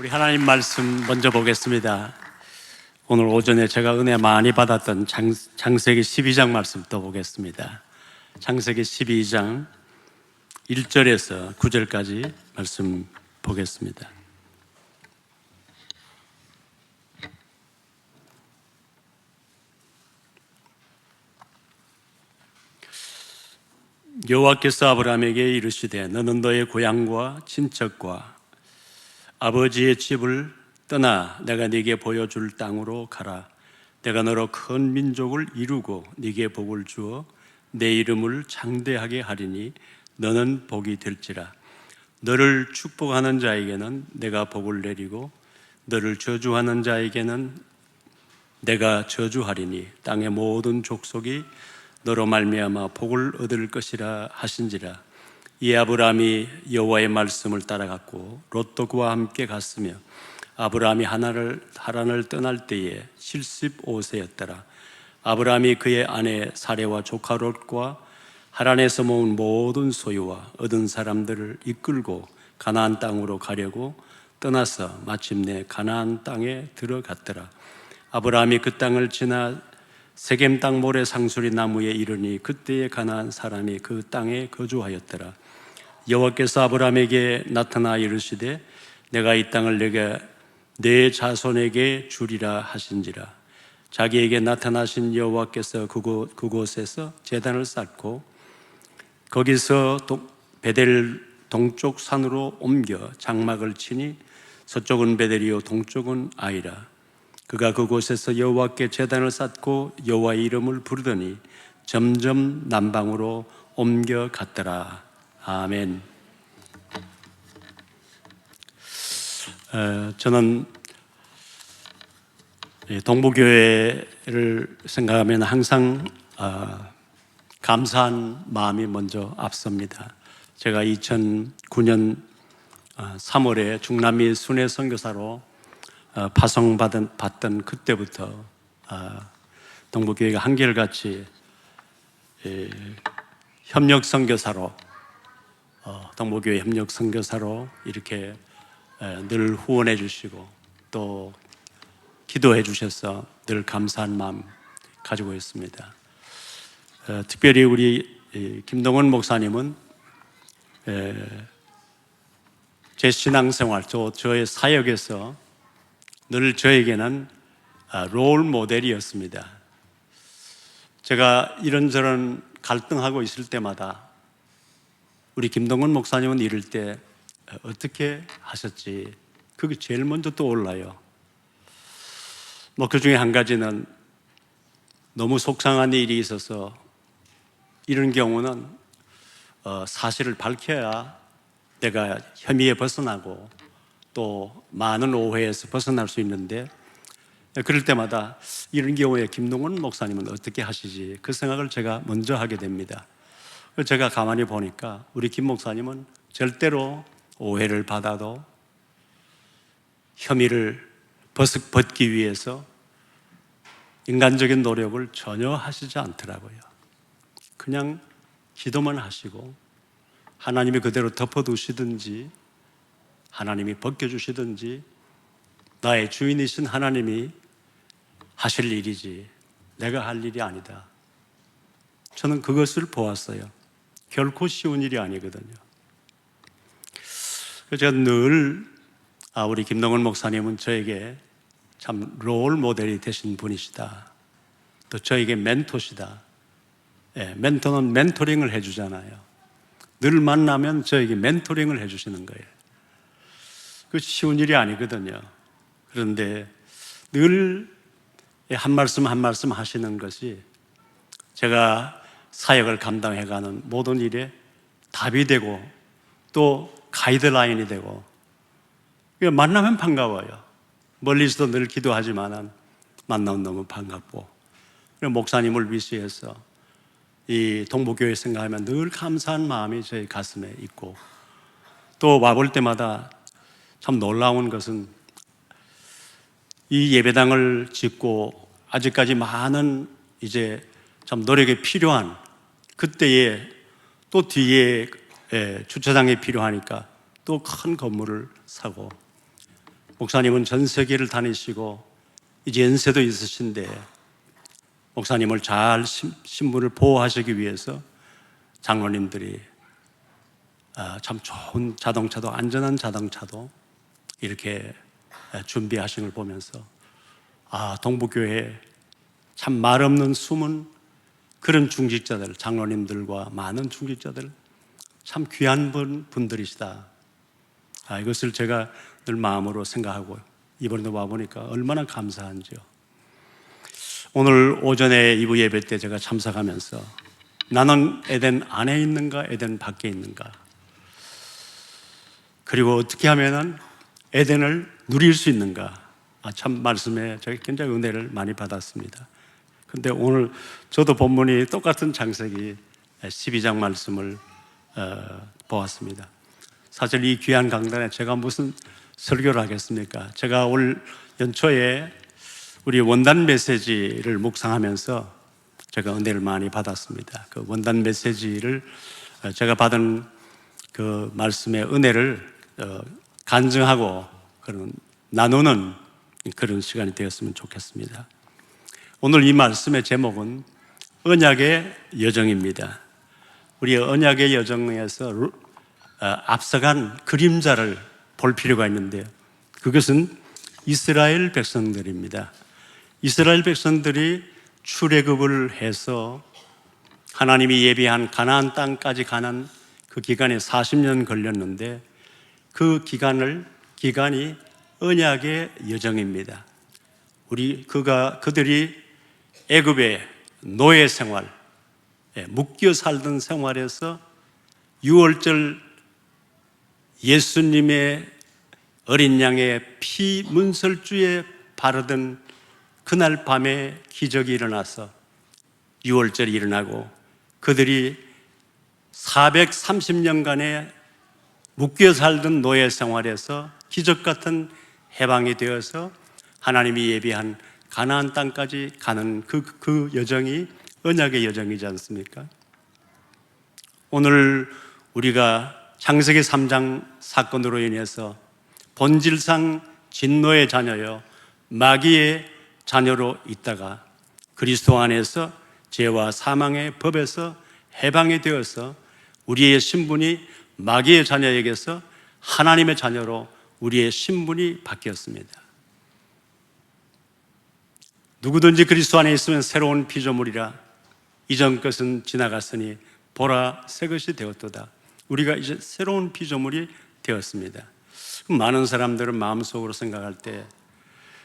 우리 하나님 말씀 먼저 보겠습니다. 오늘 오전에 제가 은혜 많이 받았던 창세기 12장 말씀 또 보겠습니다. 창세기 12장 1절에서 9절까지 말씀 보겠습니다. 여호와께서 아브라함에게 이르시되 너는 너의 고향과 친척과 아버지의 집을 떠나 내가 네게 보여줄 땅으로 가라. 내가 너로 큰 민족을 이루고 네게 복을 주어 내 이름을 장대하게 하리니 너는 복이 될지라. 너를 축복하는 자에게는 내가 복을 내리고 너를 저주하는 자에게는 내가 저주하리니 땅의 모든 족속이 너로 말미암아 복을 얻을 것이라 하신지라. 이 아브라함이 여호와의 말씀을 따라갔고 롯도 그와 함께 갔으며 아브라함이 하란을 떠날 때에 75세였더라. 아브라함이 그의 아내 사레와 조카 롯과 하란에서 모은 모든 소유와 얻은 사람들을 이끌고 가나안 땅으로 가려고 떠나서 마침내 가나안 땅에 들어갔더라. 아브라함이 그 땅을 지나 세겜 땅 모래 상수리 나무에 이르니 그때에 가나안 사람이 그 땅에 거주하였더라. 여호와께서 아브라함에게 나타나 이르시되 내가 이 땅을 내게 내 자손에게 주리라 하신지라. 자기에게 나타나신 여호와께서 그곳에서 제단을 쌓고 거기서 베델 동쪽 산으로 옮겨 장막을 치니 서쪽은 베델이요 동쪽은 아이라. 그가 그곳에서 여호와께 제단을 쌓고 여호와의 이름을 부르더니 점점 남방으로 옮겨갔더라. 아멘. 저는 동부교회를 생각하면 항상 감사한 마음이 먼저 앞섭니다. 제가 2009년 3월에 중남미 순회 선교사로 파송받던 그때부터 동부교회가 한결같이 협력 선교사로 동부교회 협력 선교사로 이렇게 늘 후원해 주시고 또 기도해 주셔서 늘 감사한 마음 가지고 있습니다. 특별히 우리 김동원 목사님은 제 신앙생활, 저의 사역에서 늘 저에게는 롤 모델이었습니다. 제가 이런저런 갈등하고 있을 때마다 우리 김동원 목사님은 이럴 때 어떻게 하셨지? 그게 제일 먼저 떠올라요. 그 중에 한 가지는 너무 속상한 일이 있어서 이런 경우는 사실을 밝혀야 내가 혐의에 벗어나고 또 많은 오해에서 벗어날 수 있는데 그럴 때마다 이런 경우에 김동원 목사님은 어떻게 하시지? 그 생각을 제가 먼저 하게 됩니다. 제가 가만히 보니까 우리 김 목사님은 절대로 오해를 받아도 혐의를 벗기 위해서 인간적인 노력을 전혀 하시지 않더라고요. 그냥 기도만 하시고 하나님이 그대로 덮어두시든지 하나님이 벗겨주시든지 나의 주인이신 하나님이 하실 일이지 내가 할 일이 아니다. 저는 그것을 보았어요. 결코 쉬운 일이 아니거든요. 그래서 제가 늘 우리 김동원 목사님은 저에게 참 롤 모델이 되신 분이시다. 또 저에게 멘토시다. 멘토는 멘토링을 해주잖아요. 늘 만나면 저에게 멘토링을 해주시는 거예요. 그 쉬운 일이 아니거든요. 그런데 늘 한 말씀 한 말씀 하시는 것이 제가 사역을 감당해가는 모든 일에 답이 되고 또 가이드라인이 되고 만나면 반가워요. 멀리서도 늘 기도하지만 만나면 너무 반갑고 목사님을 위시해서 이 동부교회 생각하면 늘 감사한 마음이 저희 가슴에 있고 또 와볼 때마다 참 놀라운 것은 이 예배당을 짓고 아직까지 많은 이제 참 노력이 필요한 그때에 또 뒤에 주차장이 필요하니까 또 큰 건물을 사고 목사님은 전 세계를 다니시고 이제 연세도 있으신데 목사님을 잘 신분을 보호하시기 위해서 장로님들이 참 좋은 자동차도, 안전한 자동차도 이렇게 준비하신 걸 보면서 동부교회 참 말 없는 숨은 그런 중직자들, 장로님들과 많은 중직자들 참 귀한 분들이시다. 이것을 제가 늘 마음으로 생각하고 이번에도 와보니까 얼마나 감사한지요. 오늘 오전에 2부 예배 때 제가 참석하면서 나는 에덴 안에 있는가, 에덴 밖에 있는가, 그리고 어떻게 하면 에덴을 누릴 수 있는가, 참 말씀에 제가 굉장히 은혜를 많이 받았습니다. 근데 오늘 저도 본문이 똑같은 창세기 12장 말씀을 보았습니다. 사실 이 귀한 강단에 제가 무슨 설교를 하겠습니까? 제가 올 연초에 우리 원단 메시지를 묵상하면서 제가 은혜를 많이 받았습니다. 그 원단 메시지를 제가 받은 그 말씀의 은혜를 간증하고 그런 나누는 그런 시간이 되었으면 좋겠습니다. 오늘 이 말씀의 제목은 언약의 여정입니다. 우리 언약의 여정에서 앞서간 그림자를 볼 필요가 있는데요. 그것은 이스라엘 백성들입니다. 이스라엘 백성들이 출애굽을 해서 하나님이 예비한 가나안 땅까지 가는 그 기간에 40년 걸렸는데 그 기간이 언약의 여정입니다. 그들이 애굽의 노예 생활, 묶여 살던 생활에서 6월절 예수님의 어린 양의 피 문설주에 바르던 그날 밤에 기적이 일어나서 6월절이 일어나고 그들이 430년간의 묶여 살던 노예 생활에서 기적 같은 해방이 되어서 하나님이 예비한 가나안 땅까지 가는 그 여정이 언약의 여정이지 않습니까? 오늘 우리가 창세기 3장 사건으로 인해서 본질상 진노의 자녀요 마귀의 자녀로 있다가 그리스도 안에서 죄와 사망의 법에서 해방이 되어서 우리의 신분이 마귀의 자녀에게서 하나님의 자녀로 우리의 신분이 바뀌었습니다. 누구든지 그리스도 안에 있으면 새로운 피조물이라 이전 것은 지나갔으니 보라 새 것이 되었도다. 우리가 이제 새로운 피조물이 되었습니다. 많은 사람들은 마음속으로 생각할 때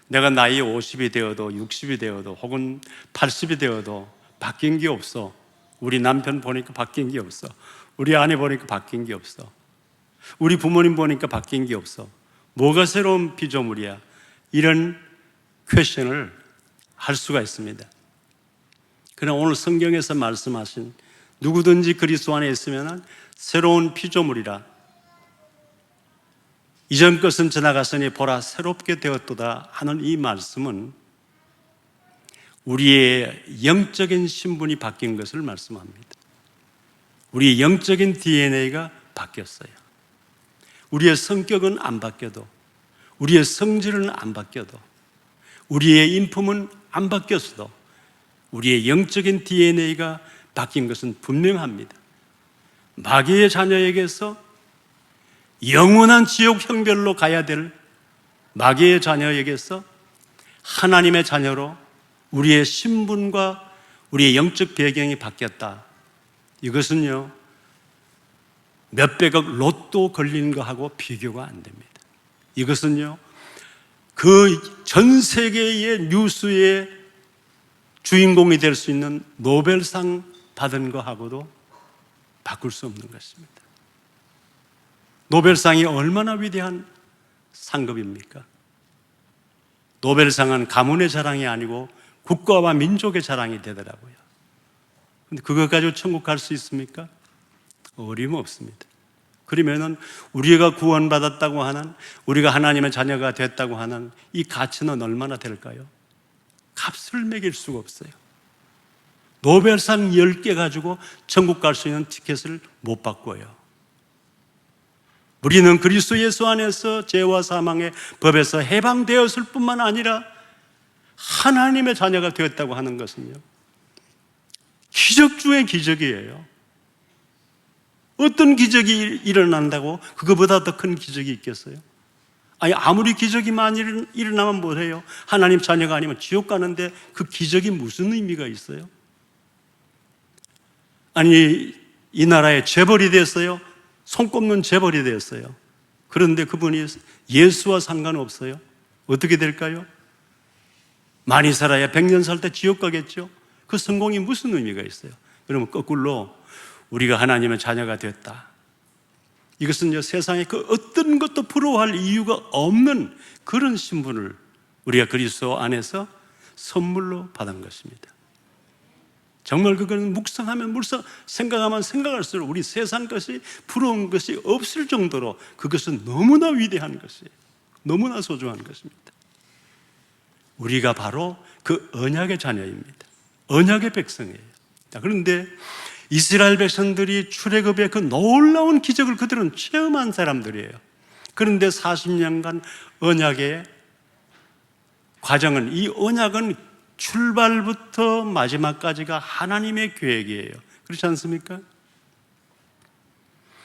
내가 나이 50이 되어도 60이 되어도 혹은 80이 되어도 바뀐 게 없어. 우리 남편 보니까 바뀐 게 없어. 우리 아내 보니까 바뀐 게 없어. 우리 부모님 보니까 바뀐 게 없어. 뭐가 새로운 피조물이야? 이런 퀘션을 할 수가 있습니다. 그러나 오늘 성경에서 말씀하신 누구든지 그리스도 안에 있으면 새로운 피조물이라 이전 것은 지나갔으니 보라 새롭게 되었도다 하는 이 말씀은 우리의 영적인 신분이 바뀐 것을 말씀합니다. 우리의 영적인 DNA가 바뀌었어요. 우리의 성격은 안 바뀌어도, 우리의 성질은 안 바뀌어도, 우리의 인품은 안 바뀌었어도 우리의 영적인 DNA가 바뀐 것은 분명합니다. 마귀의 자녀에게서 영원한 지옥 형벌로 가야 될 마귀의 자녀에게서 하나님의 자녀로 우리의 신분과 우리의 영적 배경이 바뀌었다. 이것은요 몇백억 로또 걸린 거하고 비교가 안 됩니다. 이것은요 그 전 세계의 뉴스의 주인공이 될 수 있는 노벨상 받은 거하고도 바꿀 수 없는 것입니다. 노벨상이 얼마나 위대한 상급입니까? 노벨상은 가문의 자랑이 아니고 국가와 민족의 자랑이 되더라고요. 근데 그것 가지고 천국 갈 수 있습니까? 어림없습니다. 그러면은 우리가 구원받았다고 하는, 우리가 하나님의 자녀가 됐다고 하는 이 가치는 얼마나 될까요? 값을 매길 수가 없어요. 노벨상 10개 가지고 천국 갈 수 있는 티켓을 못 바꿔요. 우리는 그리스도 예수 안에서 죄와 사망의 법에서 해방되었을 뿐만 아니라 하나님의 자녀가 되었다고 하는 것은요, 기적 중의 기적이에요. 어떤 기적이 일어난다고 그거보다 더 큰 기적이 있겠어요? 아니, 아무리 기적이 많이 일어나면 뭐해요? 하나님 자녀가 아니면 지옥 가는데 그 기적이 무슨 의미가 있어요? 아니, 이 나라에 재벌이 됐어요. 손꼽는 재벌이 됐어요. 그런데 그분이 예수와 상관없어요. 어떻게 될까요? 많이 살아야 100년 살 때 지옥 가겠죠. 그 성공이 무슨 의미가 있어요? 그러면 거꾸로 우리가 하나님의 자녀가 되었다, 이것은 세상에 그 어떤 것도 부러워할 이유가 없는 그런 신분을 우리가 그리스도 안에서 선물로 받은 것입니다. 정말 그거는 묵상하면 생각하면 생각할수록 우리 세상 것이 부러운 것이 없을 정도로 그것은 너무나 위대한 것이에요. 너무나 소중한 것입니다. 우리가 바로 그 언약의 자녀입니다. 언약의 백성이에요. 그런데 이스라엘 백성들이 출애굽의 그 놀라운 기적을 그들은 체험한 사람들이에요. 그런데 40년간 언약의 과정은, 이 언약은 출발부터 마지막까지가 하나님의 계획이에요. 그렇지 않습니까?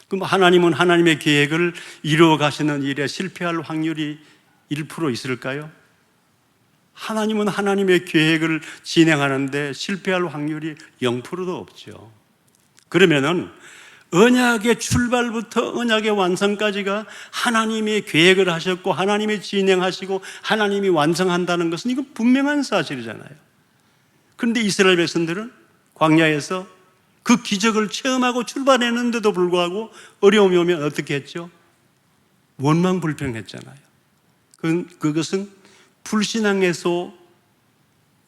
그럼 하나님은 하나님의 계획을 이루어 가시는 일에 실패할 확률이 1% 있을까요? 하나님은 하나님의 계획을 진행하는데 실패할 확률이 0%도 없죠. 그러면은 언약의 출발부터 언약의 완성까지가 하나님의 계획을 하셨고 하나님이 진행하시고 하나님이 완성한다는 것은 이건 분명한 사실이잖아요. 그런데 이스라엘 백성들은 광야에서 그 기적을 체험하고 출발했는데도 불구하고 어려움이 오면 어떻게 했죠? 원망불평했잖아요. 그것은 불신앙에서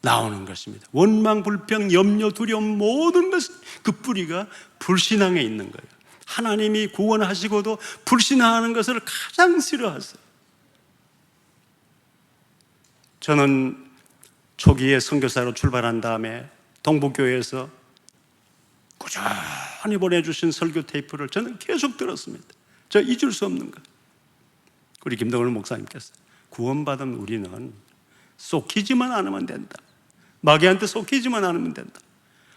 나오는 것입니다. 원망, 불평, 염려, 두려움, 모든 것은 그 뿌리가 불신앙에 있는 거예요. 하나님이 구원하시고도 불신앙하는 것을 가장 싫어하세요. 저는 초기에 선교사로 출발한 다음에 동북교회에서 꾸준히 보내주신 설교 테이프를 저는 계속 들었습니다. 저 잊을 수 없는 것. 우리 김동원 목사님께서 구원받은 우리는 속히지만 않으면 된다. 마귀한테 속히지만 않으면 된다.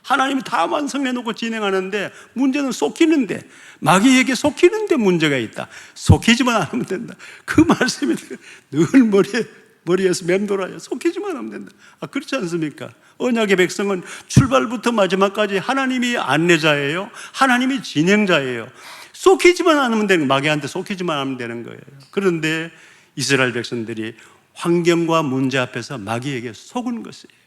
하나님이 다 완성해놓고 진행하는데 문제는 속히는데, 마귀에게 속히는데 문제가 있다. 속히지만 않으면 된다. 그 말씀이 늘 머리에서 맴돌아요. 속히지만 하면 된다. 그렇지 않습니까? 언약의 백성은 출발부터 마지막까지 하나님이 안내자예요. 하나님이 진행자예요. 속히지만 않으면 되는, 마귀한테 속히지만 하면 되는 거예요. 그런데 이스라엘 백성들이 환경과 문제 앞에서 마귀에게 속은 것이에요.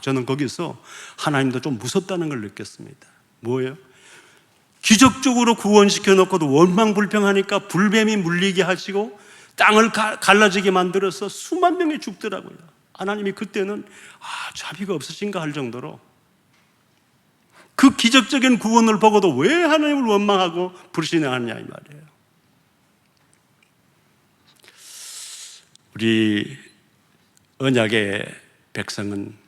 저는 거기서 하나님도 좀 무섭다는 걸 느꼈습니다. 뭐예요? 기적적으로 구원시켜 놓고도 원망불평하니까 불뱀이 물리게 하시고 땅을 갈라지게 만들어서 수만 명이 죽더라고요. 하나님이 그때는 자비가 없으신가 할 정도로 그 기적적인 구원을 보고도 왜 하나님을 원망하고 불신하느냐 이 말이에요. 우리 언약의 백성은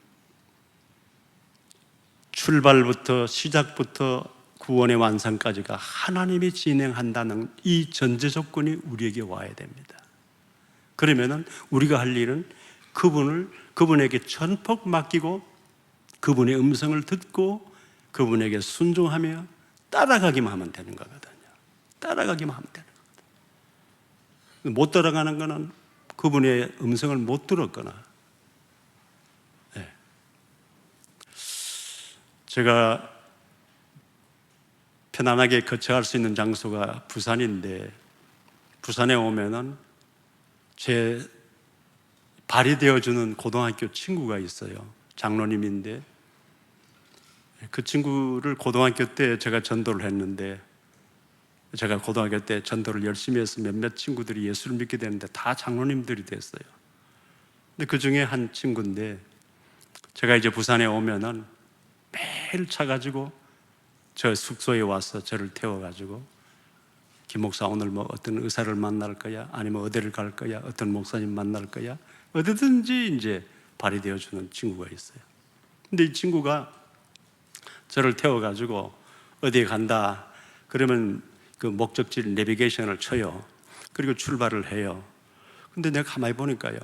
출발부터 시작부터 구원의 완성까지가 하나님이 진행한다는 이 전제 조건이 우리에게 와야 됩니다. 그러면은 우리가 할 일은 그분에게 전폭 맡기고 그분의 음성을 듣고 그분에게 순종하며 따라가기만 하면 되는 거거든요. 따라가기만 하면 되는 거거든요. 못 따라가는 거는 그분의 음성을 못 들었거나, 제가 편안하게 거처할 수 있는 장소가 부산인데, 부산에 오면은 제 발이 되어주는 고등학교 친구가 있어요. 장로님인데, 그 친구를 고등학교 때 제가 전도를 했는데, 제가 고등학교 때 전도를 열심히 해서 몇몇 친구들이 예수를 믿게 되는데 다 장로님들이 됐어요. 근데 그 중에 한 친구인데, 제가 이제 부산에 오면은 매일 차 가지고 저 숙소에 와서 저를 태워가지고, 김 목사 오늘 뭐 어떤 의사를 만날 거야? 아니면 어디를 갈 거야? 어떤 목사님 만날 거야? 어디든지 이제 발이 되어주는 친구가 있어요. 근데 이 친구가 저를 태워가지고 어디에 간다 그러면 그 목적지 내비게이션을 쳐요. 그리고 출발을 해요. 근데 내가 가만히 보니까요,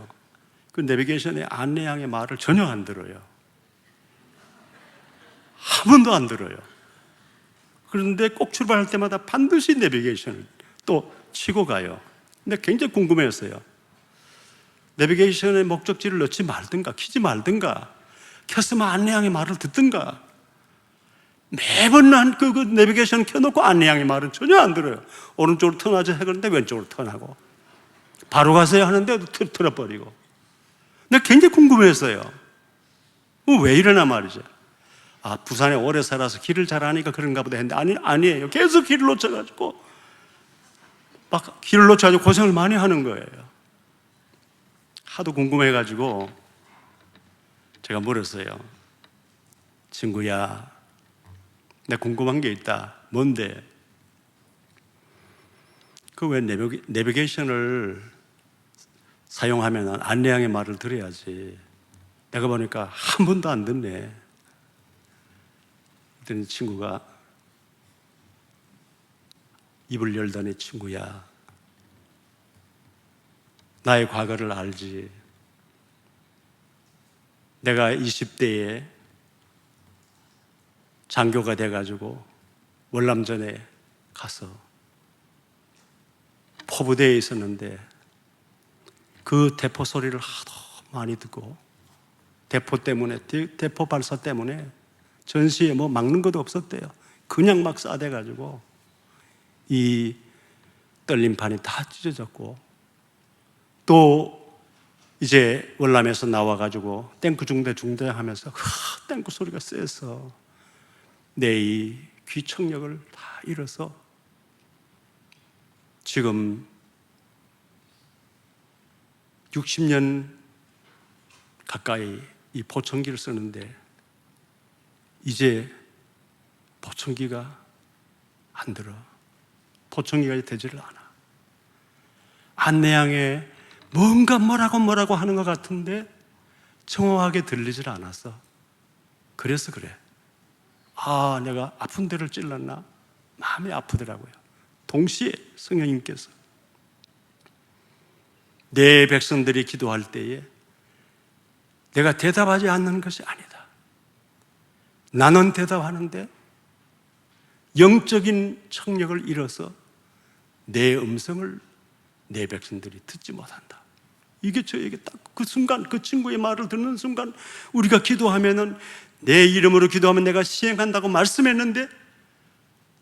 그 내비게이션의 안내양의 말을 전혀 안 들어요. 한 번도 안 들어요. 그런데 꼭 출발할 때마다 반드시 내비게이션을 또 치고 가요. 근데 굉장히 궁금했어요. 내비게이션의 목적지를 넣지 말든가 키지 말든가, 켰으면 안내양의 말을 듣든가. 매번 난 그 내비게이션 켜놓고 안내양의 말은 전혀 안 들어요. 오른쪽으로 턴하자 그러는데 왼쪽으로 턴하고, 바로 가세요 하는데도 틀어버리고. 내가 굉장히 궁금했어요. 왜 이러나 말이죠. 아, 부산에 오래 살아서 길을 잘 아니까 그런가 보다 했는데 아니에요. 계속 길을 놓쳐가지고 막 길을 놓쳐가지고 고생을 많이 하는 거예요. 하도 궁금해가지고 제가 물었어요. 친구야, 내가 궁금한 게 있다. 뭔데? 그 왜 내비게이션을 사용하면 안내양의 말을 들어야지. 내가 보니까 한 번도 안 듣네. 그랬더니 친구가 입을 열더니, 친구야, 나의 과거를 알지? 내가 20대에 장교가 돼가지고 월남전에 가서 포부대에 있었는데 그 대포 소리를 하도 많이 듣고, 대포 때문에, 대포 발사 때문에 전시에 뭐 막는 것도 없었대요. 그냥 막 쏴대가지고 이 떨림판이 다 찢어졌고, 또 이제 월남에서 나와가지고 탱크 중대 하면서 탱크 소리가 세서 내 이 귀청력을 다 잃어서 지금 60년 가까이 이 보청기를 쓰는데 이제 보청기가 안 들어. 보청기가 되지를 않아. 안내양에 뭔가 뭐라고 하는 것 같은데 정확하게 들리질 않았어. 그래서 그래. 아, 내가 아픈 데를 찔렀나? 마음이 아프더라고요. 동시에 성령님께서 내 백성들이 기도할 때에 내가 대답하지 않는 것이 아니다. 나는 대답하는데 영적인 청력을 잃어서 내 음성을 내 백성들이 듣지 못한다. 이게 저에게 딱 그 순간, 그 친구의 말을 듣는 순간, 우리가 기도하면은 내 이름으로 기도하면 내가 시행한다고 말씀했는데,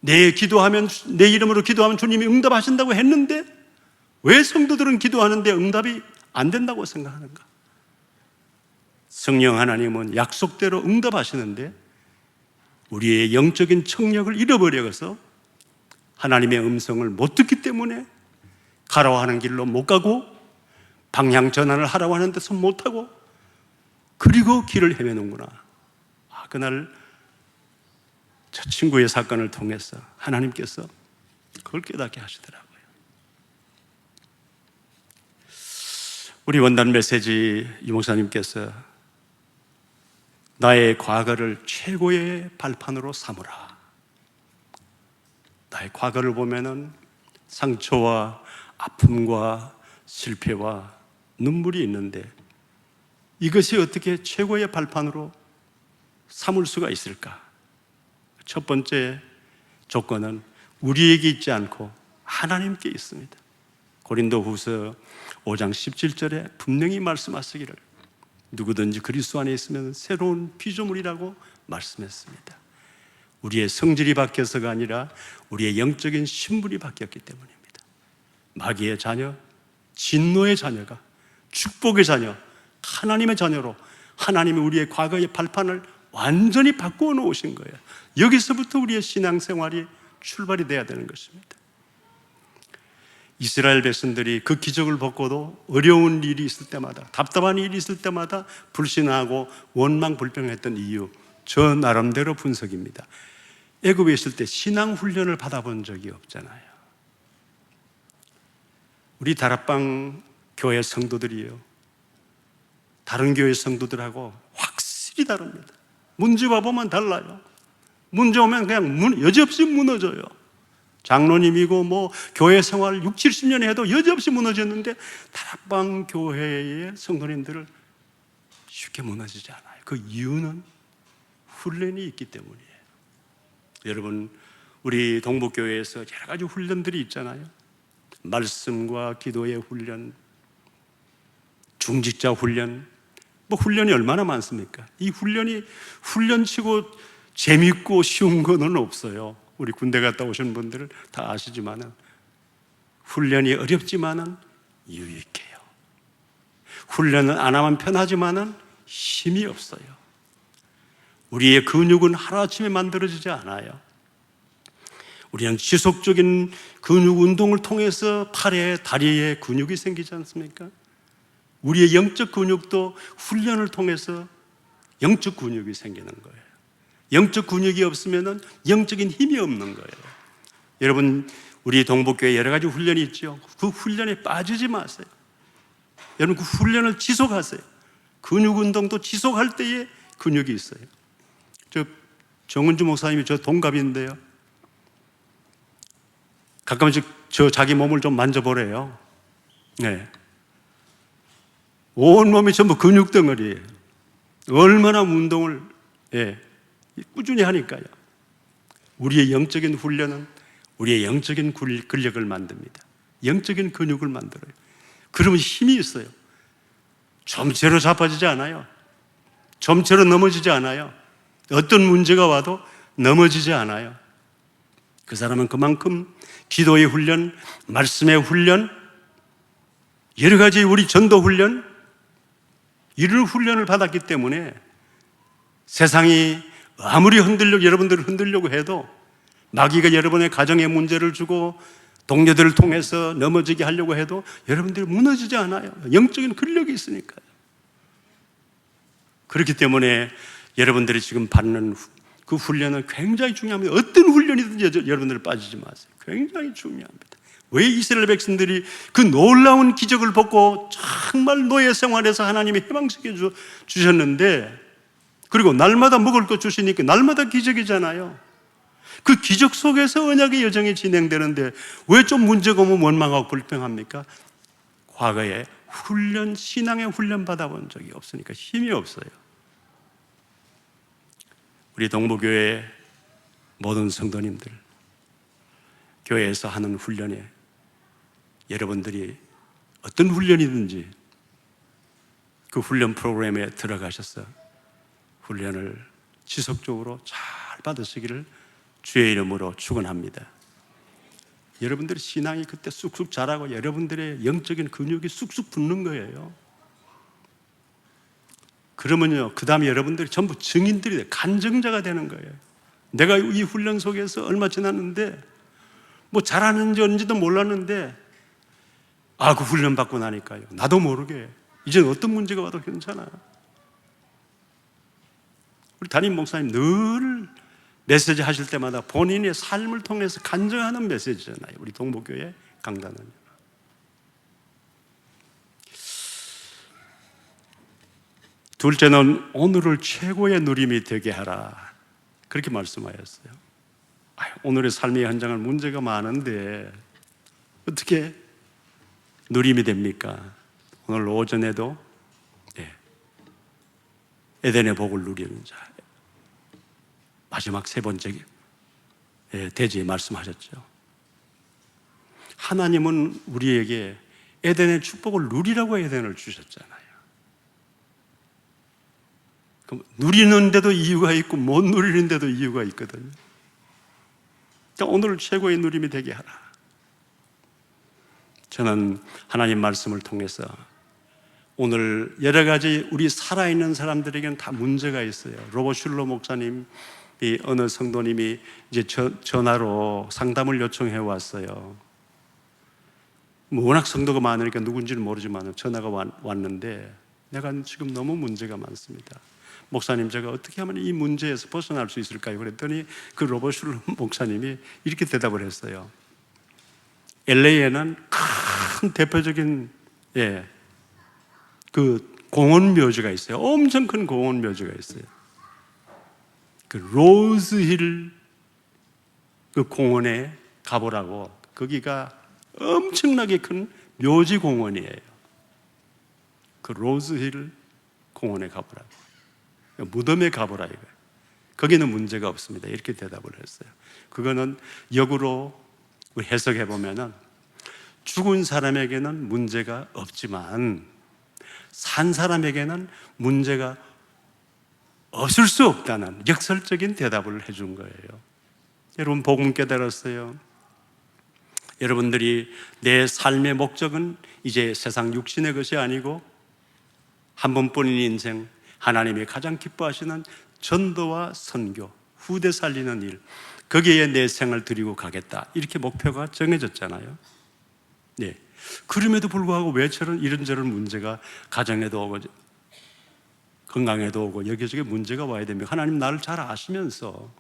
내 이름으로 기도하면 주님이 응답하신다고 했는데 왜 성도들은 기도하는데 응답이 안 된다고 생각하는가? 성령 하나님은 약속대로 응답하시는데 우리의 영적인 청력을 잃어버려서 하나님의 음성을 못 듣기 때문에 가라고 하는 길로 못 가고, 방향 전환을 하라고 하는 데서 못 하고, 그리고 길을 헤매는구나. 아, 그날 저 친구의 사건을 통해서 하나님께서 그걸 깨닫게 하시더라고요. 우리 원단 메시지 이 목사님께서 나의 과거를 최고의 발판으로 삼으라. 나의 과거를 보면은 상처와 아픔과 실패와 눈물이 있는데 이것이 어떻게 최고의 발판으로 삼을 수가 있을까? 첫 번째 조건은 우리에게 있지 않고 하나님께 있습니다. 고린도후서 5장 17절에 분명히 말씀하시기를 누구든지 그리스도 안에 있으면 새로운 피조물이라고 말씀했습니다. 우리의 성질이 바뀌어서가 아니라 우리의 영적인 신분이 바뀌었기 때문입니다. 마귀의 자녀, 진노의 자녀가 축복의 자녀, 하나님의 자녀로 하나님이 우리의 과거의 발판을 완전히 바꾸어 놓으신 거예요. 여기서부터 우리의 신앙생활이 출발이 돼야 되는 것입니다. 이스라엘 백성들이 그 기적을 벗고도 어려운 일이 있을 때마다, 답답한 일이 있을 때마다 불신하고 원망불평했던 이유, 저 나름대로 분석입니다. 애굽에 있을 때 신앙 훈련을 받아본 적이 없잖아요. 우리 다락방 교회 성도들이요, 다른 교회 성도들하고 확실히 다릅니다. 문제 와보면 달라요. 문제 오면 그냥 여지없이 무너져요. 장로님이고 뭐 교회 생활 6, 70년 해도 여지없이 무너졌는데 다락방 교회의 성도님들을 쉽게 무너지지 않아요. 그 이유는 훈련이 있기 때문이에요. 여러분, 우리 동북교회에서 여러 가지 훈련들이 있잖아요. 말씀과 기도의 훈련, 중직자 훈련, 뭐 훈련이 얼마나 많습니까? 이 훈련이 훈련치고 재밌고 쉬운 거는 없어요. 우리 군대 갔다 오신 분들은 다 아시지만은 훈련이 어렵지만은 유익해요. 훈련은 안 하면 편하지만은 힘이 없어요. 우리의 근육은 하루아침에 만들어지지 않아요. 우리는 지속적인 근육 운동을 통해서 팔에, 다리에 근육이 생기지 않습니까? 우리의 영적 근육도 훈련을 통해서 영적 근육이 생기는 거예요. 영적 근육이 없으면 영적인 힘이 없는 거예요. 여러분, 우리 동북교회 여러 가지 훈련이 있죠. 그 훈련에 빠지지 마세요. 여러분, 그 훈련을 지속하세요. 근육 운동도 지속할 때에 근육이 있어요. 저 정은주 목사님이 저 동갑인데요. 가끔씩 저 자기 몸을 좀 만져보래요. 네. 온몸이 전부 근육 덩어리예요. 얼마나 운동을 꾸준히 하니까요. 우리의 영적인 훈련은 우리의 영적인 근력을 만듭니다. 영적인 근육을 만들어요. 그러면 힘이 있어요. 점체로 자빠지지 않아요. 점체로 넘어지지 않아요. 어떤 문제가 와도 넘어지지 않아요. 그 사람은 그만큼 기도의 훈련, 말씀의 훈련, 여러 가지 우리 전도 훈련, 이런 훈련을 받았기 때문에 세상이 아무리 여러분들을 흔들려고 해도 마귀가 여러분의 가정에 문제를 주고 동료들을 통해서 넘어지게 하려고 해도 여러분들이 무너지지 않아요. 영적인 근력이 있으니까요. 그렇기 때문에 여러분들이 지금 받는 그 훈련은 굉장히 중요합니다. 어떤 훈련이든지 여러분들 빠지지 마세요. 굉장히 중요합니다. 왜 이스라엘 백성들이 그 놀라운 기적을 보고 정말 노예 생활에서 하나님이 해방시켜 주셨는데, 그리고 날마다 먹을 것 주시니까 날마다 기적이잖아요. 그 기적 속에서 언약의 여정이 진행되는데 왜 좀 문제가 오면 원망하고 불평합니까? 과거에 신앙의 훈련 받아본 적이 없으니까 힘이 없어요. 우리 동부교회 모든 성도님들, 교회에서 하는 훈련에 여러분들이 어떤 훈련이든지 그 훈련 프로그램에 들어가셔서 훈련을 지속적으로 잘 받으시기를 주의 이름으로 축원합니다. 여러분들의 신앙이 그때 쑥쑥 자라고 여러분들의 영적인 근육이 쑥쑥 붙는 거예요. 그러면요, 그 다음에 여러분들이 전부 증인들이 돼요. 간증자가 되는 거예요. 내가 이 훈련 속에서 얼마 지났는데 뭐 잘하는지 언제도 몰랐는데 그 훈련 받고 나니까요, 나도 모르게 이제는 어떤 문제가 와도 괜찮아요. 우리 담임 목사님 늘 메시지 하실 때마다 본인의 삶을 통해서 간증하는 메시지잖아요. 우리 동북교회 강단은요. 둘째는 오늘을 최고의 누림이 되게 하라, 그렇게 말씀하였어요. 오늘의 삶의 현장은 문제가 많은데 어떻게 누림이 됩니까? 오늘 오전에도 에덴의 복을 누리는 자, 마지막 세 번째 대지에 말씀하셨죠. 하나님은 우리에게 에덴의 축복을 누리라고 에덴을 주셨잖아요. 그럼 누리는데도 이유가 있고 못 누리는데도 이유가 있거든요. 그러니까 오늘 최고의 누림이 되게 하라. 저는 하나님 말씀을 통해서 오늘 여러 가지 우리 살아있는 사람들에게는 다 문제가 있어요. 로버 슐러 목사님, 어느 성도님이 이제 전화로 상담을 요청해 왔어요. 워낙 성도가 많으니까 누군지는 모르지만 전화가 왔는데, 내가 지금 너무 문제가 많습니다. 목사님, 제가 어떻게 하면 이 문제에서 벗어날 수 있을까요? 그랬더니 그 로버 슐러 목사님이 이렇게 대답을 했어요. LA에는 큰 대표적인 그 공원 묘지가 있어요. 엄청 큰 공원 묘지가 있어요. 그 로즈힐 그 공원에 가보라고. 거기가 엄청나게 큰 묘지 공원이에요. 그 로즈힐 공원에 가보라고. 무덤에 가보라 이거예요. 거기는 문제가 없습니다. 이렇게 대답을 했어요. 그거는 역으로 해석해 보면은 죽은 사람에게는 문제가 없지만 산 사람에게는 문제가 없을 수 없다는 역설적인 대답을 해준 거예요. 여러분 복음 깨달았어요. 여러분들이 내 삶의 목적은 이제 세상 육신의 것이 아니고 한 번뿐인 인생, 하나님이 가장 기뻐하시는 전도와 선교, 후대 살리는 일, 거기에 내 생을 드리고 가겠다. 이렇게 목표가 정해졌잖아요. 네. 그럼에도 불구하고 왜 이런저런 문제가 가정에도 오고 건강에도 오고 여기저기 문제가 와야 됩니까? 하나님 나를 잘 아시면서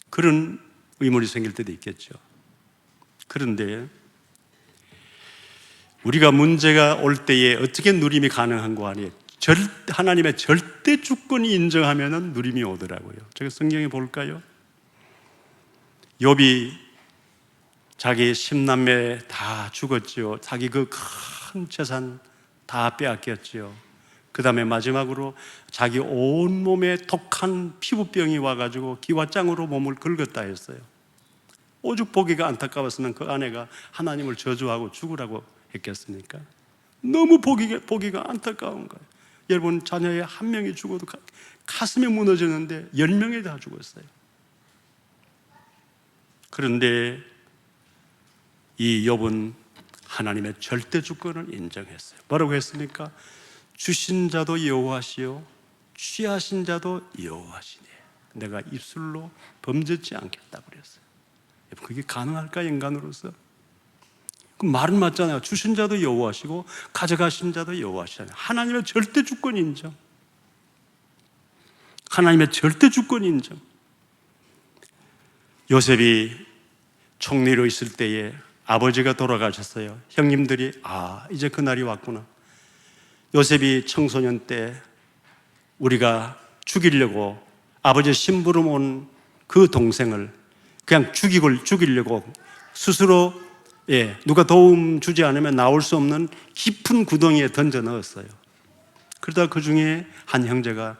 그런 의문이 생길 때도 있겠죠. 그런데 우리가 문제가 올 때에 어떻게 누림이 가능한 거 아니에요? 하나님의 절대 주권이 인정하면 누림이 오더라고요. 제가 성경에 볼까요? 욥이 자기 10남매 다 죽었지요. 자기 그 큰 재산 다 빼앗겼지요. 그 다음에 마지막으로 자기 온몸에 독한 피부병이 와가지고 기와장으로 몸을 긁었다 했어요. 오죽 보기가 안타까웠으면 그 아내가 하나님을 저주하고 죽으라고 했겠습니까? 너무 보기가 안타까운 거예요. 여러분 자녀의 한 명이 죽어도 가슴이 무너지는데 10명이 다 죽었어요. 그런데 이 욥은 하나님의 절대 주권을 인정했어요. 뭐라고 했습니까? 주신 자도 여호와시요 취하신 자도 여호와시네. 내가 입술로 범죄치 않겠다 그랬어요. 그게 가능할까 인간으로서? 그 말은 맞잖아요. 주신 자도 여호와시고 가져가신 자도 여호와시잖아요. 하나님의 절대 주권 인정. 하나님의 절대 주권 인정. 요셉이 총리로 있을 때에 아버지가 돌아가셨어요. 형님들이 이제 그날이 왔구나. 요셉이 청소년 때 우리가 죽이려고 아버지 심부름 온 그 동생을 그냥 죽이려고 스스로 누가 도움 주지 않으면 나올 수 없는 깊은 구덩이에 던져 넣었어요. 그러다 그 중에 한 형제가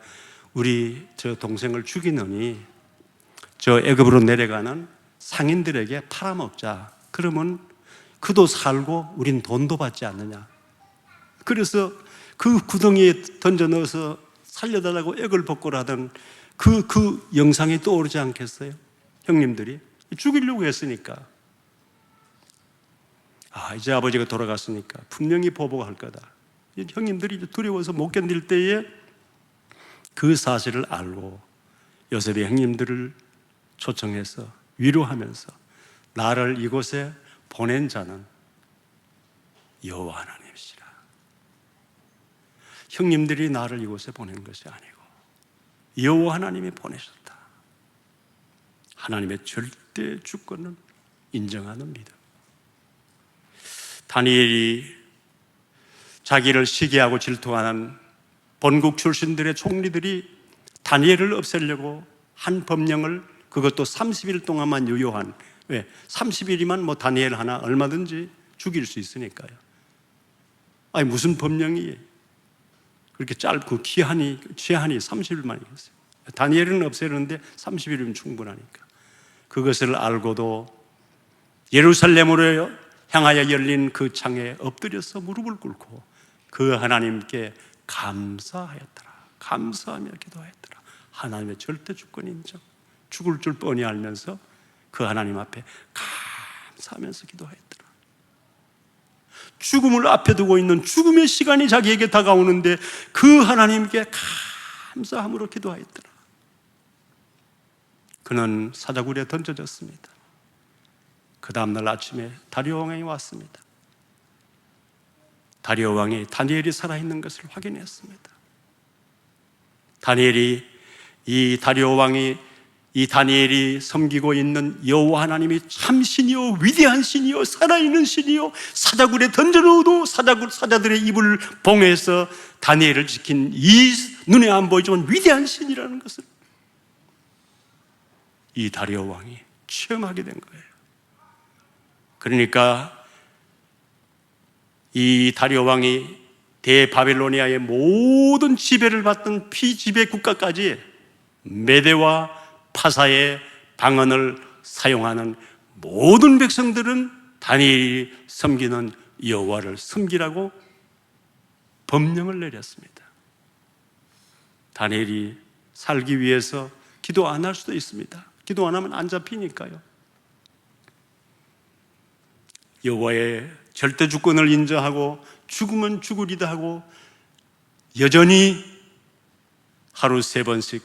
우리 저 동생을 죽이느니 저 애굽으로 내려가는 상인들에게 팔아먹자. 그러면 그도 살고 우린 돈도 받지 않느냐. 그래서 그 구덩이에 던져 넣어서 살려달라고 액을 벗고라 하던 그 영상이 떠오르지 않겠어요? 형님들이 죽이려고 했으니까. 이제 아버지가 돌아갔으니까 분명히 보복할 거다. 형님들이 두려워서 못 견딜 때에 그 사실을 알고 요셉이 형님들을 초청해서 위로하면서 나를 이곳에 보낸 자는 여호와 하나님이시라. 형님들이 나를 이곳에 보낸 것이 아니고 여호와 하나님이 보내셨다. 하나님의 절대 주권을 인정하는 믿음. 다니엘이 자기를 시기하고 질투하는 본국 출신들의 총리들이 다니엘을 없애려고 한 법령을, 그것도 30일 동안만 유효한, 왜? 30일이면 다니엘 하나 얼마든지 죽일 수 있으니까요. 무슨 법령이 그렇게 짧고 제한이 30일만 있어요. 다니엘은 없애는데 30일이면 충분하니까. 그것을 알고도 예루살렘으로 향하여 열린 그 창에 엎드려서 무릎을 꿇고 그 하나님께 감사하였더라. 감사하며 기도하였더라. 하나님의 절대 주권 인정. 죽을 줄 뻔히 알면서 그 하나님 앞에 감사하면서 기도하였더라. 죽음을 앞에 두고 있는 죽음의 시간이 자기에게 다가오는데 그 하나님께 감사함으로 기도하였더라. 그는 사자굴에 던져졌습니다. 그 다음날 아침에 다리오 왕이 왔습니다. 다리오 왕이 다니엘이 살아있는 것을 확인했습니다. 이 다니엘이 섬기고 있는 여호와 하나님이 참 신이요 위대한 신이요 살아있는 신이요 사자굴에 던져놓어도 사자들의 입을 봉해서 다니엘을 지킨 이 눈에 안 보이지만 위대한 신이라는 것을 이 다리오 왕이 체험하게 된 거예요. 그러니까 이 다리오 왕이 대바빌로니아의 모든 지배를 받던 피지배 국가까지 메대와 파사의 방언을 사용하는 모든 백성들은 다니엘이 섬기는 여호와를 섬기라고 법령을 내렸습니다. 다니엘이 살기 위해서 기도 안 할 수도 있습니다. 기도 안 하면 안 잡히니까요. 여호와의 절대 주권을 인정하고 죽으면 죽으리다 하고 여전히 하루 3번씩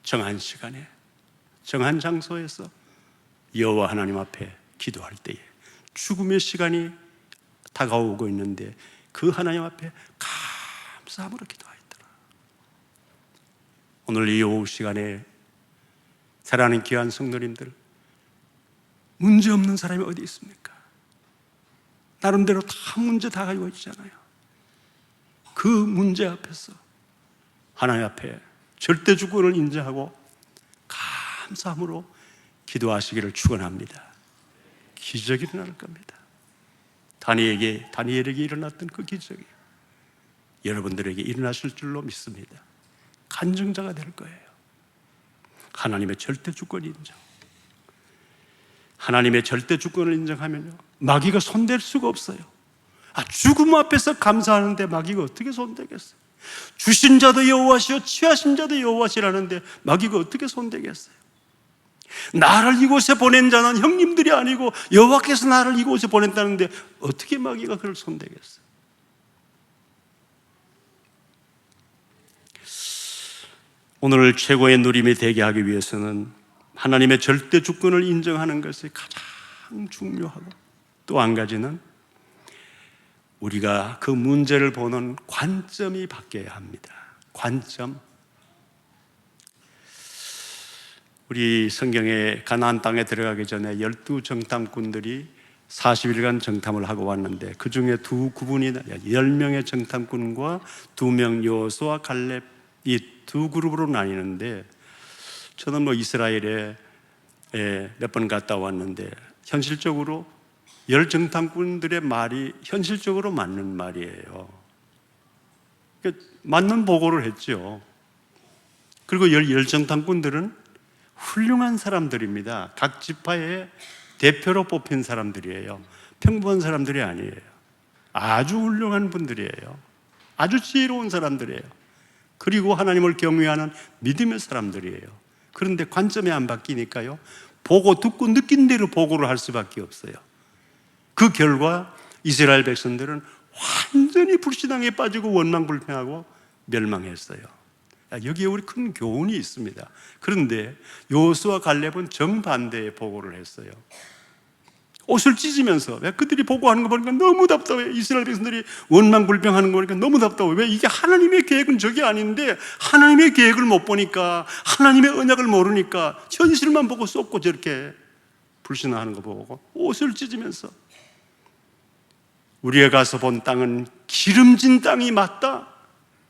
정한 시간에 정한 장소에서 여호와 하나님 앞에 기도할 때에 죽음의 시간이 다가오고 있는데 그 하나님 앞에 감사함으로 기도하였더라. 오늘 이 오후 시간에 사랑하는 귀한 성도님들, 문제 없는 사람이 어디 있습니까? 나름대로 다 문제 다 가지고 있잖아요. 그 문제 앞에서 하나님 앞에 절대 주권을 인정하고 감사함으로 기도하시기를 축원합니다. 기적이 일어날 겁니다. 다니엘에게 일어났던 그 기적이 여러분들에게 일어나실 줄로 믿습니다. 간증자가 될 거예요. 하나님의 절대 주권 인정. 하나님의 절대 주권을 인정하면요, 마귀가 손댈 수가 없어요. 죽음 앞에서 감사하는데 마귀가 어떻게 손대겠어요? 주신 자도 여호와시오 취하신 자도 여호와시라는데 마귀가 어떻게 손대겠어요? 나를 이곳에 보낸 자는 형님들이 아니고 여호와께서 나를 이곳에 보냈다는데 어떻게 마귀가 그를 손대겠어요? 오늘 최고의 누림이 되게 하기 위해서는 하나님의 절대 주권을 인정하는 것이 가장 중요하고, 또 한 가지는 우리가 그 문제를 보는 관점이 바뀌어야 합니다. 관점. 우리 성경에 가나안 땅에 들어가기 전에 12 정탐꾼들이 40일간 정탐을 하고 왔는데 그 중에 10명의 정탐꾼과 2명 여호수아 갈렙, 이 2그룹으로 나뉘는데, 저는 이스라엘에 몇 번 갔다 왔는데 현실적으로 10정탐꾼들의 말이 현실적으로 맞는 말이에요. 그러니까 맞는 보고를 했죠. 그리고 10정탐꾼들은 훌륭한 사람들입니다. 각 지파의 대표로 뽑힌 사람들이에요. 평범한 사람들이 아니에요. 아주 훌륭한 분들이에요. 아주 지혜로운 사람들이에요. 그리고 하나님을 경외하는 믿음의 사람들이에요. 그런데 관점이 안 바뀌니까요, 보고 듣고 느낀 대로 보고를 할 수밖에 없어요. 그 결과 이스라엘 백성들은 완전히 불신앙에 빠지고 원망불평하고 멸망했어요. 여기에 우리 큰 교훈이 있습니다. 그런데 여호수아 갈렙은 정반대의 보고를 했어요. 옷을 찢으면서, 왜 그들이 보고하는 거 보니까 너무 답답해. 이스라엘 백성들이 원망불평하는 거 보니까 너무 답답해. 왜 이게 하나님의 계획은 저게 아닌데 하나님의 계획을 못 보니까, 하나님의 언약을 모르니까 현실만 보고 쏟고 저렇게 불신하는 거 보고 옷을 찢으면서, 우리가 가서 본 땅은 기름진 땅이 맞다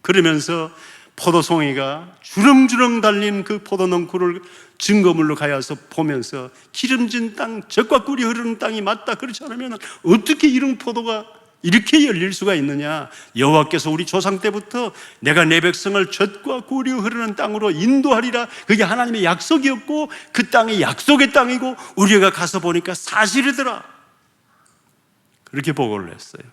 그러면서 포도송이가 주렁주렁 달린 그 포도농구를 증거물로 가야서 보면서 기름진 땅, 젖과 꿀이 흐르는 땅이 맞다 그렇지 않으면 어떻게 이런 포도가 이렇게 열릴 수가 있느냐? 여호와께서 우리 조상 때부터 내가 내 백성을 젖과 꿀이 흐르는 땅으로 인도하리라, 그게 하나님의 약속이었고 그 땅이 약속의 땅이고 우리가 가서 보니까 사실이더라, 그렇게 보고를 했어요.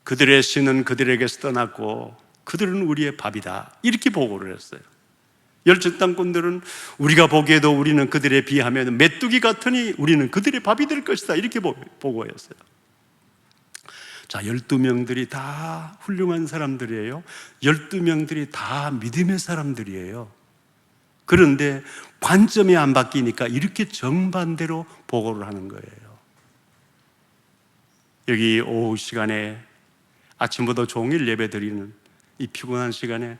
그들의 신은 그들에게서 떠났고 그들은 우리의 밥이다, 이렇게 보고를 했어요. 열정탐꾼들은 우리가 보기에도 우리는 그들에 비하면 메뚜기 같으니 우리는 그들의 밥이 될 것이다, 이렇게 보고했어요. 자, 12명들이 다 훌륭한 사람들이에요. 12명들이 다 믿음의 사람들이에요. 그런데 관점이 안 바뀌니까 이렇게 정반대로 보고를 하는 거예요. 여기 오후 시간에 아침부터 종일 예배 드리는 이 피곤한 시간에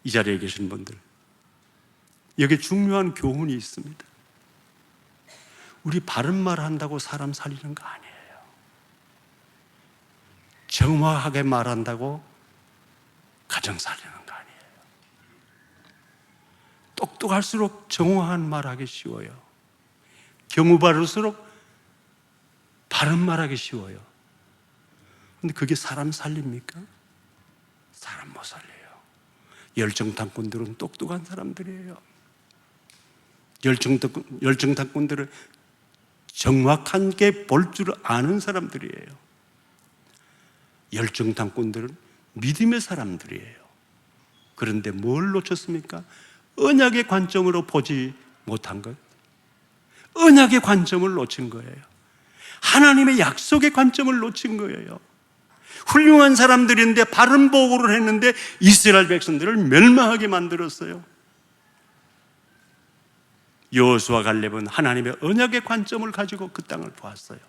이 자리에 계신 분들, 여기에 중요한 교훈이 있습니다. 우리 바른 말 한다고 사람 살리는 거 아니에요. 정확하게 말한다고 가정 살리는 거 아니에요. 똑똑할수록 정확한 말하기 쉬워요. 경우 바를수록 바른 말하기 쉬워요. 근데 그게 사람 살립니까? 사람 못 살려요. 열정탐꾼들은 똑똑한 사람들이에요. 열정탐꾼들은 정확하게 볼 줄 아는 사람들이에요. 열정탐꾼들은 믿음의 사람들이에요. 그런데 뭘 놓쳤습니까? 언약의 관점으로 보지 못한 것. 언약의 관점을 놓친 거예요. 하나님의 약속의 관점을 놓친 거예요. 훌륭한 사람들인데 바른 보고를 했는데 이스라엘 백성들을 멸망하게 만들었어요. 여호수아 갈렙은 하나님의 언약의 관점을 가지고 그 땅을 보았어요.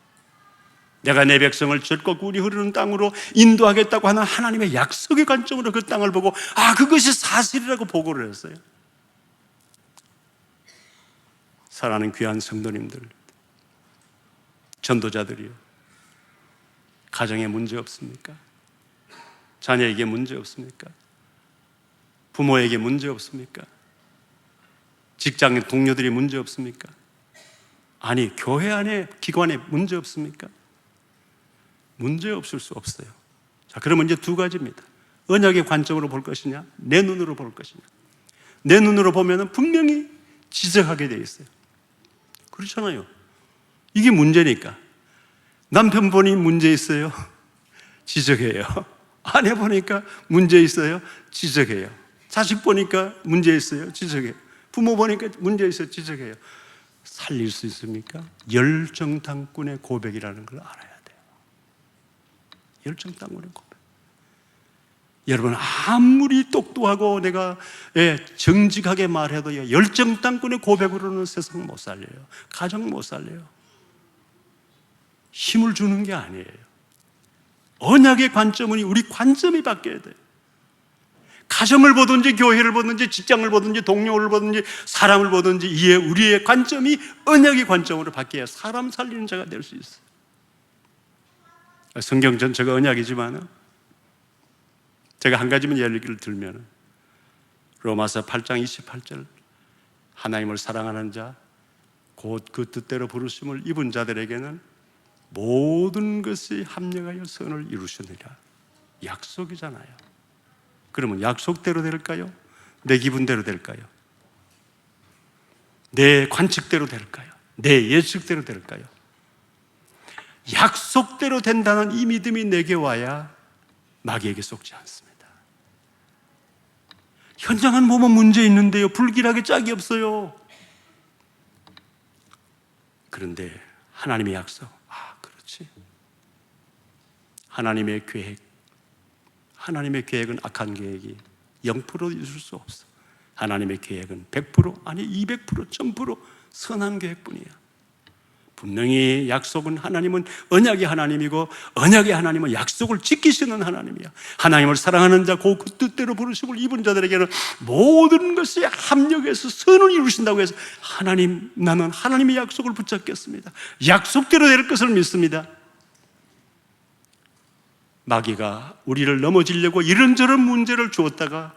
내가 내 백성을 젖고 꿀이 흐르는 땅으로 인도하겠다고 하는 하나님의 약속의 관점으로 그 땅을 보고 그것이 사실이라고 보고를 했어요. 사랑하는 귀한 성도님들, 전도자들이요, 가정에 문제 없습니까? 자녀에게 문제 없습니까? 부모에게 문제 없습니까? 직장 동료들이 문제 없습니까? 아니, 교회 안에 기관에 문제 없습니까? 문제 없을 수 없어요. 자, 그러면 이제 두 가지입니다. 언약의 관점으로 볼 것이냐, 내 눈으로 볼 것이냐. 내 눈으로 보면 분명히 지적하게 되어 있어요. 그렇잖아요. 이게 문제니까. 남편 보니 문제 있어요, 지적해요. 아내 보니까 문제 있어요, 지적해요. 자식 보니까 문제 있어요, 지적해요. 부모 보니까 문제 있어요, 지적해요. 살릴 수 있습니까? 열정탐꾼의 고백이라는 걸 알아야 돼요. 열정탐꾼의 고백. 여러분, 아무리 똑똑하고 내가 정직하게 말해도 열정탐꾼의 고백으로는 세상 못 살려요. 가정 못 살려요. 힘을 주는 게 아니에요. 언약의 관점은 우리 관점이 바뀌어야 돼요. 가정을 보든지 교회를 보든지 직장을 보든지 동료를 보든지 사람을 보든지 우리의 관점이 언약의 관점으로 바뀌어야 사람 살리는 자가 될 수 있어요. 성경 전체가 언약이지만 제가 한 가지만 예를 들면 로마서 8장 28절, 하나님을 사랑하는 자 곧 그 뜻대로 부르심을 입은 자들에게는 모든 것이 합력하여 선을 이루시느니라. 약속이잖아요. 그러면 약속대로 될까요? 내 기분대로 될까요? 내 관측대로 될까요? 내 예측대로 될까요? 약속대로 된다는 이 믿음이 내게 와야 마귀에게 속지 않습니다. 현장은 보면 문제 있는데요, 불길하게 짝이 없어요. 그런데 하나님의 약속, 그렇지. 하나님의 계획은 악한 계획이 0% 있을 수 없어. 하나님의 계획은 100% 아니 200% 1000% 선한 계획뿐이야. 분명히 약속은 하나님은 언약의 하나님이고 언약의 하나님은 약속을 지키시는 하나님이야. 하나님을 사랑하는 자 그 뜻대로 부르심을 입은 자들에게는 모든 것이 합력해서 선을 이루신다고 해서 나는 하나님의 약속을 붙잡겠습니다. 약속대로 될 것을 믿습니다. 마귀가 우리를 넘어지려고 이런저런 문제를 주었다가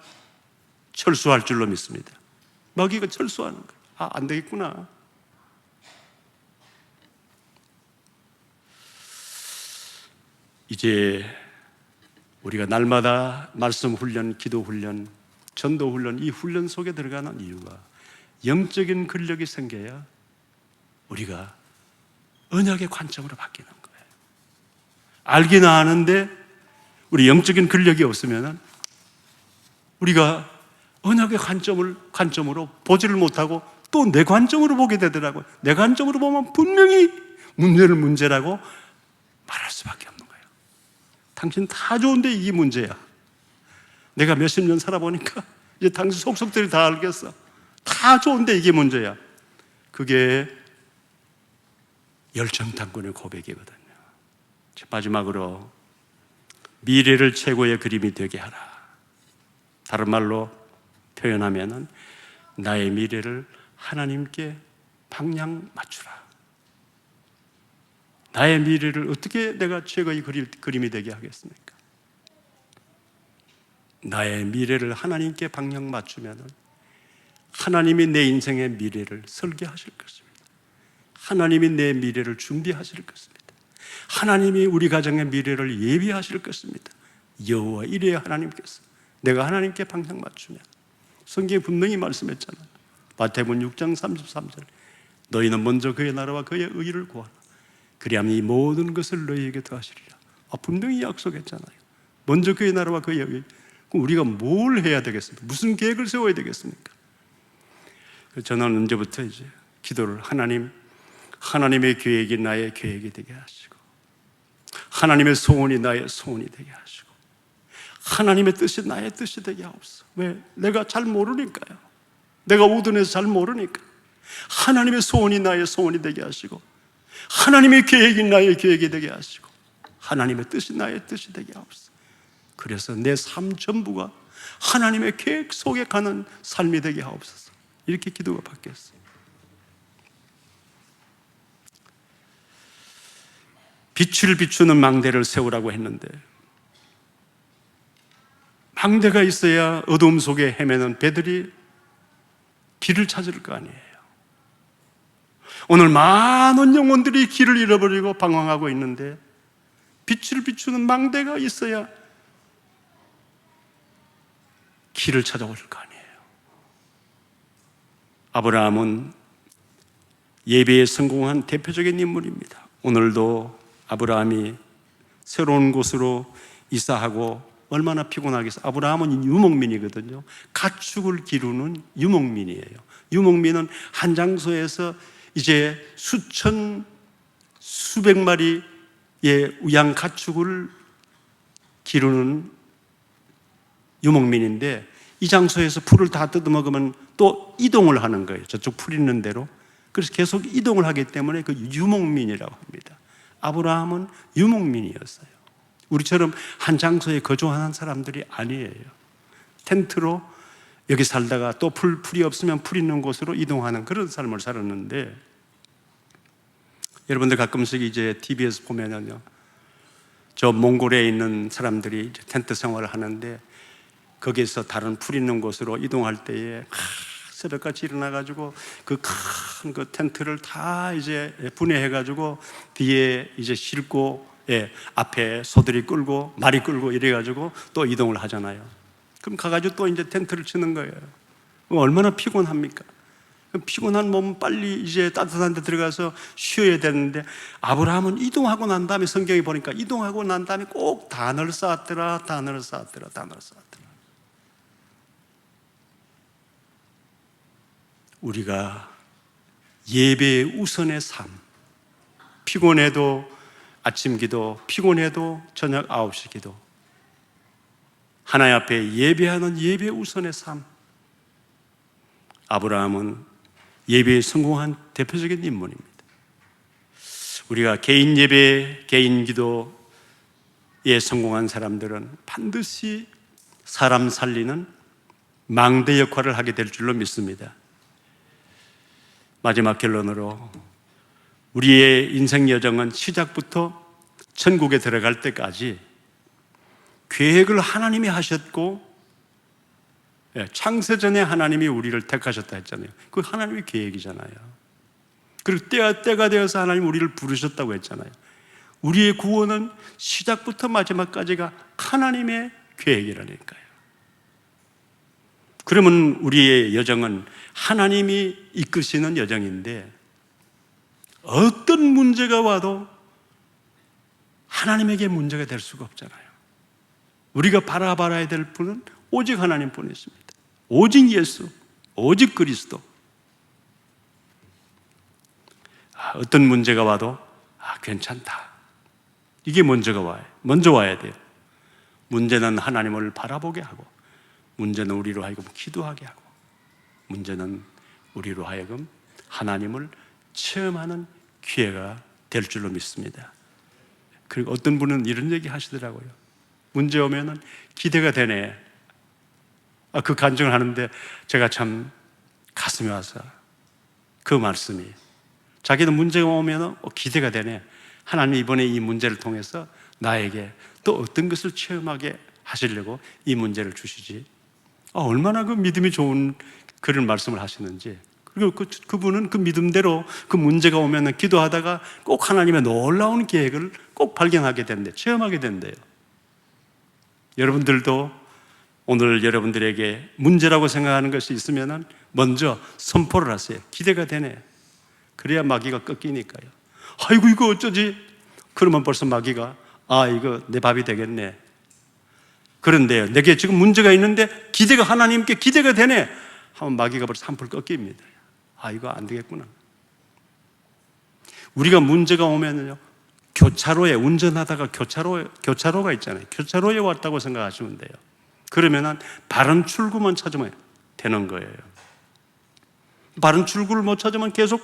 철수할 줄로 믿습니다. 마귀가 철수하는 거예요. 안 되겠구나. 이제 우리가 날마다 말씀 훈련, 기도 훈련, 전도 훈련, 이 훈련 속에 들어가는 이유가 영적인 근력이 생겨야 우리가 언약의 관점으로 바뀌는 거예요. 알기는 아는데 우리 영적인 근력이 없으면 우리가 언약의 관점으로 보지를 못하고 또 내 관점으로 보게 되더라고요. 내 관점으로 보면 분명히 문제를 문제라고 말할 수밖에 없는 거예요. 당신 다 좋은데 이게 문제야. 내가 몇십 년 살아보니까 이제 당신 속속들이 다 알겠어. 다 좋은데 이게 문제야. 그게 열정탐꾼의 고백이거든요. 마지막으로 미래를 최고의 그림이 되게 하라. 다른 말로 표현하면 나의 미래를 하나님께 방향 맞추라. 나의 미래를 어떻게 내가 최고의 그림이 되게 하겠습니까? 나의 미래를 하나님께 방향 맞추면 하나님이 내 인생의 미래를 설계하실 것입니다. 하나님이 내 미래를 준비하실 것입니다. 하나님이 우리 가정의 미래를 예비하실 것입니다. 여호와 이레 하나님께서 내가 하나님께 방향 맞추면, 성경에 분명히 말씀했잖아요. 마태복음 6장 33절, 너희는 먼저 그의 나라와 그의 의를 구하라. 그리하면 이 모든 것을 너희에게 더하시리라. 분명히 약속했잖아요. 먼저 그의 나라와 그의 의. 그럼 우리가 뭘 해야 되겠습니까? 무슨 계획을 세워야 되겠습니까? 저는 언제부터 이제 기도를, 하나님의 계획이 나의 계획이 되게 하시고, 하나님의 소원이 나의 소원이 되게 하시고, 하나님의 뜻이 나의 뜻이 되게 하옵소서. 왜? 내가 잘 모르니까요. 내가 우둔해서 잘 모르니까. 하나님의 소원이 나의 소원이 되게 하시고, 하나님의 계획이 나의 계획이 되게 하시고, 하나님의 뜻이 나의 뜻이 되게 하옵소서. 그래서 내 삶 전부가 하나님의 계획 속에 가는 삶이 되게 하옵소서. 이렇게 기도가 바뀌었어요. 빛을 비추는 망대를 세우라고 했는데, 망대가 있어야 어둠 속에 헤매는 배들이 길을 찾을 거 아니에요. 오늘 많은 영혼들이 길을 잃어버리고 방황하고 있는데, 빛을 비추는 망대가 있어야 길을 찾아올 거 아니에요. 아브라함은 예배에 성공한 대표적인 인물입니다. 오늘도 아브라함이 새로운 곳으로 이사하고 얼마나 피곤하겠어요. 아브라함은 유목민이거든요. 가축을 기르는 유목민이에요. 유목민은 한 장소에서 이제 수백 마리의 양 가축을 기르는 유목민인데, 이 장소에서 풀을 다 뜯어먹으면 또 이동을 하는 거예요. 저쪽 풀 있는 대로. 그래서 계속 이동을 하기 때문에 그 유목민이라고 합니다. 아브라함은 유목민이었어요. 우리처럼 한 장소에 거주하는 사람들이 아니에요. 텐트로 여기 살다가 또 풀이 없으면 풀 있는 곳으로 이동하는 그런 삶을 살았는데, 여러분들 가끔씩 이제 TV에서 보면은요, 저 몽골에 있는 사람들이 이제 텐트 생활을 하는데, 거기에서 다른 풀 있는 곳으로 이동할 때에 새벽같이 일어나가지고 그 큰 그 텐트를 다 이제 분해해가지고 뒤에 이제 싣고, 앞에 소들이 끌고 말이 끌고 이래가지고 또 이동을 하잖아요. 그럼 가가지고 또 이제 텐트를 치는 거예요. 얼마나 피곤합니까? 피곤한 몸은 빨리 이제 따뜻한 데 들어가서 쉬어야 되는데, 아브라함은 이동하고 난 다음에, 성경에 보니까 이동하고 난 다음에 꼭 단을 쌓았더라. 우리가 예배의 우선의 삶, 피곤해도 아침 기도, 피곤해도 저녁 9시 기도, 하나님 앞에 예배하는 예배 우선의 삶. 아브라함은 예배에 성공한 대표적인 인물입니다. 우리가 개인 예배, 개인 기도에 성공한 사람들은 반드시 사람 살리는 망대 역할을 하게 될 줄로 믿습니다. 마지막 결론으로, 우리의 인생 여정은 시작부터 천국에 들어갈 때까지 계획을 하나님이 하셨고, 창세전에 하나님이 우리를 택하셨다 했잖아요. 그 하나님의 계획이잖아요. 그리고 때가 되어서 하나님 우리를 부르셨다고 했잖아요. 우리의 구원은 시작부터 마지막까지가 하나님의 계획이라니까요. 그러면 우리의 여정은 하나님이 이끄시는 여정인데, 어떤 문제가 와도 하나님에게 문제가 될 수가 없잖아요. 우리가 바라봐야 될 분은 오직 하나님뿐이십니다. 오직 예수, 오직 그리스도. 어떤 문제가 와도 괜찮다, 이게 먼저 와야 돼요. 문제는 하나님을 바라보게 하고, 문제는 우리로 하여금 기도하게 하고, 문제는 우리로 하여금 하나님을 체험하는 기회가 될 줄로 믿습니다. 그리고 어떤 분은 이런 얘기 하시더라고요. 문제 오면은 기대가 되네. 그 간증을 하는데 제가 참 가슴이 와서, 그 말씀이, 자기는 문제가 오면 기대가 되네. 하나님 이번에 이 문제를 통해서 나에게 또 어떤 것을 체험하게 하시려고 이 문제를 주시지. 얼마나 그 믿음이 좋은 그런 말씀을 하시는지. 그리고 그분은 그 믿음대로 그 문제가 오면 기도하다가 꼭 하나님의 놀라운 계획을 꼭 발견하게 된대요. 체험하게 된대요. 여러분들도 오늘 여러분들에게 문제라고 생각하는 것이 있으면 먼저 선포를 하세요. 기대가 되네. 그래야 마귀가 꺾이니까요. 아이고 이거 어쩌지? 그러면 벌써 마귀가 이거 내 밥이 되겠네. 그런데요, 내게 지금 문제가 있는데 기대가 하나님께 기대가 되네 하면 마귀가 벌써 한풀 꺾입니다. 이거 안 되겠구나. 우리가 문제가 오면요, 교차로에 운전하다가 교차로가 있잖아요. 교차로에 왔다고 생각하시면 돼요. 그러면은 바른 출구만 찾으면 되는 거예요. 바른 출구를 못 찾으면 계속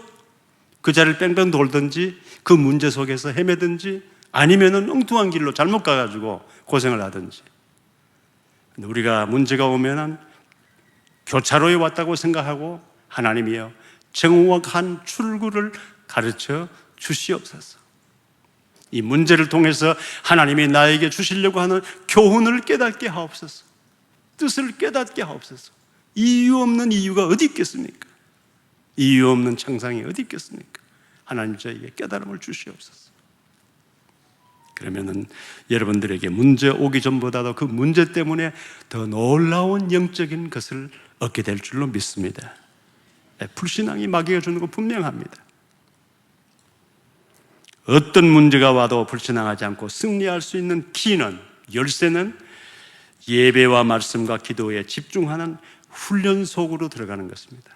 그 자리를 뺑뺑 돌든지 그 문제 속에서 헤매든지 아니면은 엉뚱한 길로 잘못 가가지고 고생을 하든지. 근데 우리가 문제가 오면은 교차로에 왔다고 생각하고 하나님이여 정확한 출구를 가르쳐 주시옵소서. 이 문제를 통해서 하나님이 나에게 주시려고 하는 교훈을 깨닫게 하옵소서. 뜻을 깨닫게 하옵소서. 이유 없는 이유가 어디 있겠습니까? 이유 없는 창상이 어디 있겠습니까? 하나님 저에게 깨달음을 주시옵소서. 그러면은 여러분들에게 문제 오기 전보다도 그 문제 때문에 더 놀라운 영적인 것을 얻게 될 줄로 믿습니다. 불신앙이 마귀가 주는 건 분명합니다. 어떤 문제가 와도 불신앙하지 않고 승리할 수 있는 키는, 열쇠는 예배와 말씀과 기도에 집중하는 훈련 속으로 들어가는 것입니다.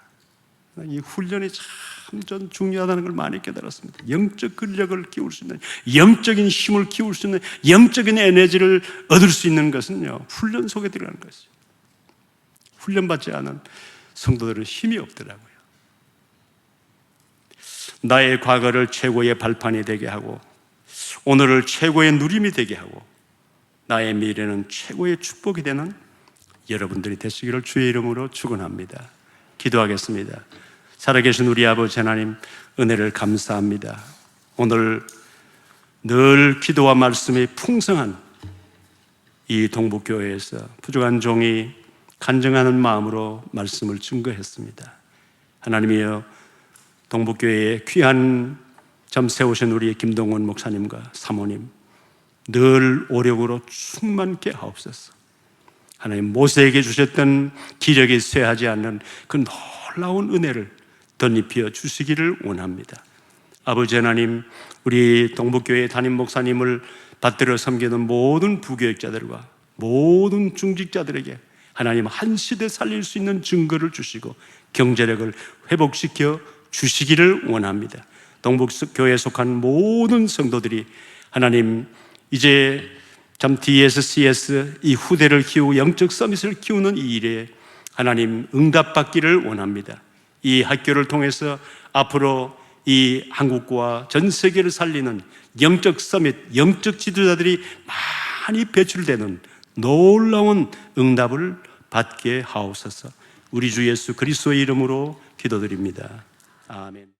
이 훈련이 참 중요하다는 걸 많이 깨달았습니다. 영적 근력을 키울 수 있는, 영적인 힘을 키울 수 있는, 영적인 에너지를 얻을 수 있는 것은요, 훈련 속에 들어가는 것이죠. 훈련받지 않은 성도들은 힘이 없더라고요. 나의 과거를 최고의 발판이 되게 하고 오늘을 최고의 누림이 되게 하고 나의 미래는 최고의 축복이 되는 여러분들이 되시기를 주의 이름으로 축원합니다. 기도하겠습니다. 살아계신 우리 아버지 하나님, 은혜를 감사합니다. 오늘 늘 기도와 말씀이 풍성한 이 동북교회에서 부족한 종이 간증하는 마음으로 말씀을 증거했습니다. 하나님이여, 동북교회에 귀한 점 세우신 우리 김동원 목사님과 사모님 늘 오력으로 충만케 하옵소서. 하나님, 모세에게 주셨던 기력이 쇠하지 않는 그 놀라운 은혜를 덧입혀 주시기를 원합니다. 아버지 하나님, 우리 동북교회 담임 목사님을 받들어 섬기는 모든 부교육자들과 모든 중직자들에게 하나님 한 시대 살릴 수 있는 증거를 주시고 경제력을 회복시켜 주시기를 원합니다. 동북교회에 속한 모든 성도들이 하나님 이제 참 DSCS 이 후대를 키우고 영적 서밋을 키우는 이 일에 하나님 응답받기를 원합니다. 이 학교를 통해서 앞으로 이 한국과 전 세계를 살리는 영적 서밋, 영적 지도자들이 많이 배출되는 놀라운 응답을 받게 하옵소서. 우리 주 예수 그리스도의 이름으로 기도드립니다. 아멘.